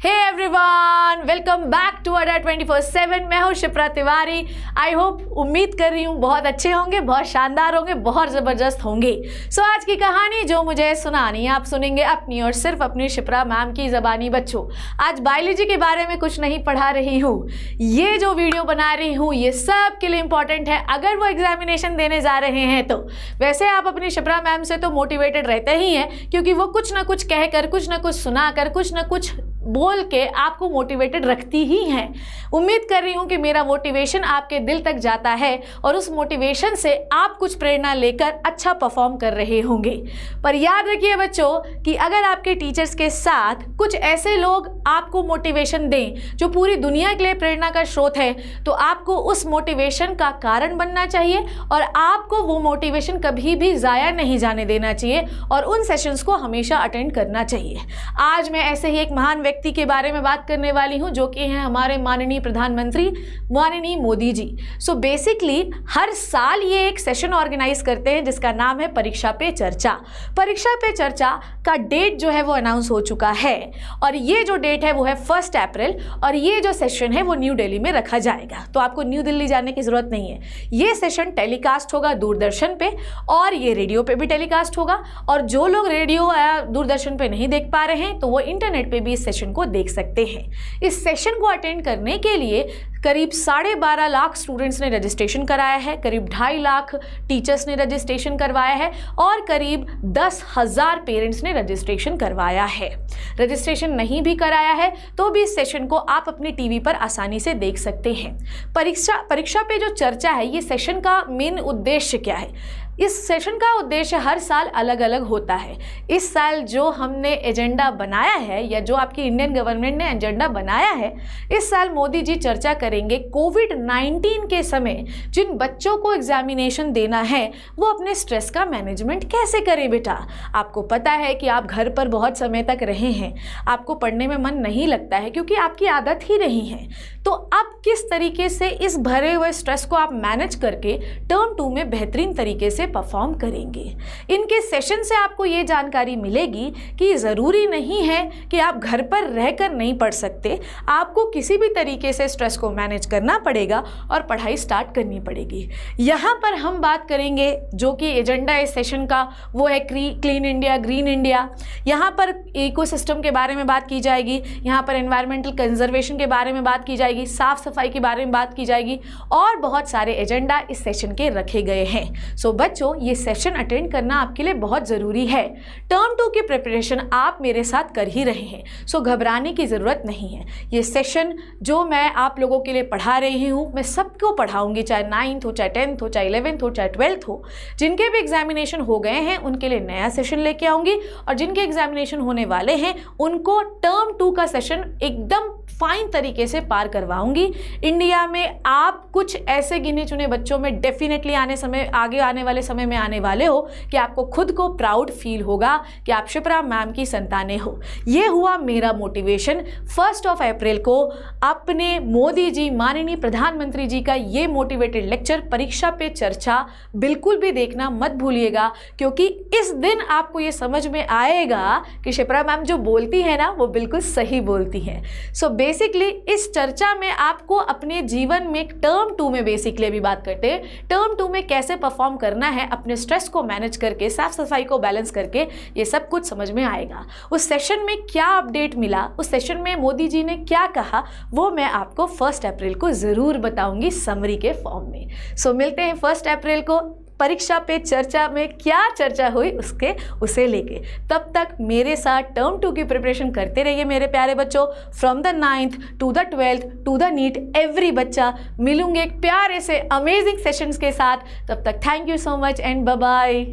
Hey everyone, welcome back to Adda 24/7। मैं हूँ Shipra Tiwari. I hope, उम्मीद कर रही हूँ बहुत अच्छे होंगे, बहुत शानदार होंगे, बहुत ज़बरदस्त होंगे। सो आज की कहानी जो मुझे सुनानी है आप सुनेंगे अपनी और सिर्फ अपनी शिप्रा मैम की ज़बानी। बच्चों, आज बायोलॉजी के बारे में कुछ नहीं पढ़ा रही हूँ। ये जो वीडियो बना रही हूँ ये सब के लिए इम्पॉर्टेंट है अगर वो एग्जामिनेशन देने जा रहे हैं तो। वैसे आप अपनी शिप्रा मैम से तो मोटिवेटेड रहते ही हैं, क्योंकि वो कुछ ना कुछ कहकर, कुछ ना कुछ सुनाकर, कुछ ना कुछ बोल के आपको मोटिवेटेड रखती ही हैं। उम्मीद कर रही हूँ कि मेरा मोटिवेशन आपके दिल तक जाता है और उस मोटिवेशन से आप कुछ प्रेरणा लेकर अच्छा परफॉर्म कर रहे होंगे। पर याद रखिए बच्चों कि अगर आपके टीचर्स के साथ कुछ ऐसे लोग आपको मोटिवेशन दें जो पूरी दुनिया के लिए प्रेरणा का स्रोत है, तो आपको उस मोटिवेशन का कारण बनना चाहिए और आपको वो मोटिवेशन कभी भी ज़ाया नहीं जाने देना चाहिए और उन सेशंस को हमेशा अटेंड करना चाहिए। आज मैं ऐसे ही एक महान व्यक्ति के बारे में बात करने वाली हूं जो कि हैं हमारे माननीय प्रधानमंत्री माननीय मोदी जी। सो बेसिकली हर साल ये एक सेशन ऑर्गेनाइज करते हैं जिसका नाम है परीक्षा पे चर्चा। परीक्षा पे चर्चा का डेट जो है वो अनाउंस हो चुका है और ये जो डेट है वो है 1 अप्रैल और ये जो सेशन है वो न्यू दिल्ली में रखा जाएगा। तो आपको न्यू दिल्ली जाने की जरूरत नहीं है। ये सेशन टेलीकास्ट होगा दूरदर्शन पे और ये रेडियो पे भी टेलीकास्ट होगा। और जो लोग रेडियो या दूरदर्शन पे नहीं देख पा रहे हैं तो वो इंटरनेट पे भी इस सेशन को देख सकते हैं। इस सेशन को अटेंड करने के लिए करीब 12.5 लाख स्टूडेंट्स ने रजिस्ट्रेशन कराया है, करीब 2.5 लाख टीचर्स ने रजिस्ट्रेशन करवाया है और करीब 10,000 पेरेंट्स ने रजिस्ट्रेशन करवाया है। रजिस्ट्रेशन नहीं भी कराया है तो भी इस सेशन को आप अपनी टीवी पर आसानी से देख सकते हैं। परीक्षा पे जो चर्चा है, ये सेशन का मेन उद्देश्य क्या है? इस सेशन का उद्देश्य हर साल अलग अलग होता है। इस साल जो हमने एजेंडा बनाया है या जो आपकी इंडियन गवर्नमेंट ने एजेंडा बनाया है, इस साल मोदी जी चर्चा करेंगे कोविड-19 के समय जिन बच्चों को एग्जामिनेशन देना है वो अपने स्ट्रेस का मैनेजमेंट कैसे करें। बेटा, आपको पता है कि आप घर पर बहुत समय तक रहे हैं, आपको पढ़ने में मन नहीं लगता है क्योंकि आपकी आदत ही नहीं है। तो अब किस तरीके से इस भरे हुए स्ट्रेस को आप मैनेज करके टर्म 2 में बेहतरीन तरीके से परफॉर्म करेंगे। इनके सेशन से आपको ये जानकारी मिलेगी कि ज़रूरी नहीं है कि आप घर पर रहकर नहीं पढ़ सकते, आपको किसी भी तरीके से स्ट्रेस को मैनेज करना पड़ेगा और पढ़ाई स्टार्ट करनी पड़ेगी। यहाँ पर हम बात करेंगे जो कि एजेंडा इस सेशन का वो है क्लीन इंडिया, ग्रीन इंडिया। यहाँ पर इकोसिस्टम के बारे में बात की जाएगी, यहाँ पर एनवायरमेंटल कंजर्वेशन के बारे में बात की जाएगी, साफ सफाई के बारे में बात की जाएगी और बहुत सारे एजेंडा इस सेशन के रखे गए हैं। सो बच्चों, ये सेशन अटेंड करना आपके लिए बहुत ज़रूरी है। टर्म 2 की प्रिपरेशन आप मेरे साथ कर ही रहे हैं, सो घबराने की ज़रूरत नहीं है। ये सेशन जो मैं आप लोगों के लिए पढ़ा रही हूँ, मैं सबको पढ़ाऊँगी, चाहे 9th हो, चाहे 10th हो, चाहे 11th हो, चाहे 12th हो। जिनके भी एग्जामिनेशन हो गए हैं उनके लिए नया सेशन लेके आऊँगी और जिनके एग्जामिनेशन होने वाले हैं उनको टर्म 2 का सेशन एकदम फाइन तरीके से पार करवाऊँगी। इंडिया में आप कुछ ऐसे गिने चुने बच्चों में डेफिनेटली आगे आने वाले समय में आने वाले हो कि आपको खुद को प्राउड फील होगा कि आप शिप्रा मैम की संतानें हो। ये हुआ मेरा मोटिवेशन। 1 अप्रैल को अपने मोदी जी माननीय प्रधानमंत्री जी का ये मोटिवेटेड लेक्चर परीक्षा पे चर्चा बिल्कुल भी देखना मत भूलिएगा, क्योंकि इस दिन आपको ये समझ में आएगा कि शिप्रा मैम जो बोलती है ना वो बिल्कुल सही बोलती है। सो बेसिकली इस चर्चा में आपको अपने जीवन में टर्म 2 में बेसिकली अभी बात करते हैं, टर्म 2 में कैसे परफॉर्म करना है, अपने स्ट्रेस को मैनेज करके, साफ सफाई को बैलेंस करके, ये सब कुछ समझ में आएगा। उस सेशन में क्या अपडेट मिला, उस सेशन में मोदी जी ने क्या कहा, वो मैं आपको 1 अप्रैल को ज़रूर बताऊंगी समरी के फॉर्म में। सो मिलते हैं 1 अप्रैल को परीक्षा पे चर्चा में क्या चर्चा हुई उसे लेके। तब तक मेरे साथ टर्म 2 की प्रिपरेशन करते रहिए मेरे प्यारे बच्चों। From the 9th to the 12th to the NEET, every बच्चा मिलूंगे एक प्यारे से अमेजिंग सेशंस के साथ। तब तक thank you so much and bye bye.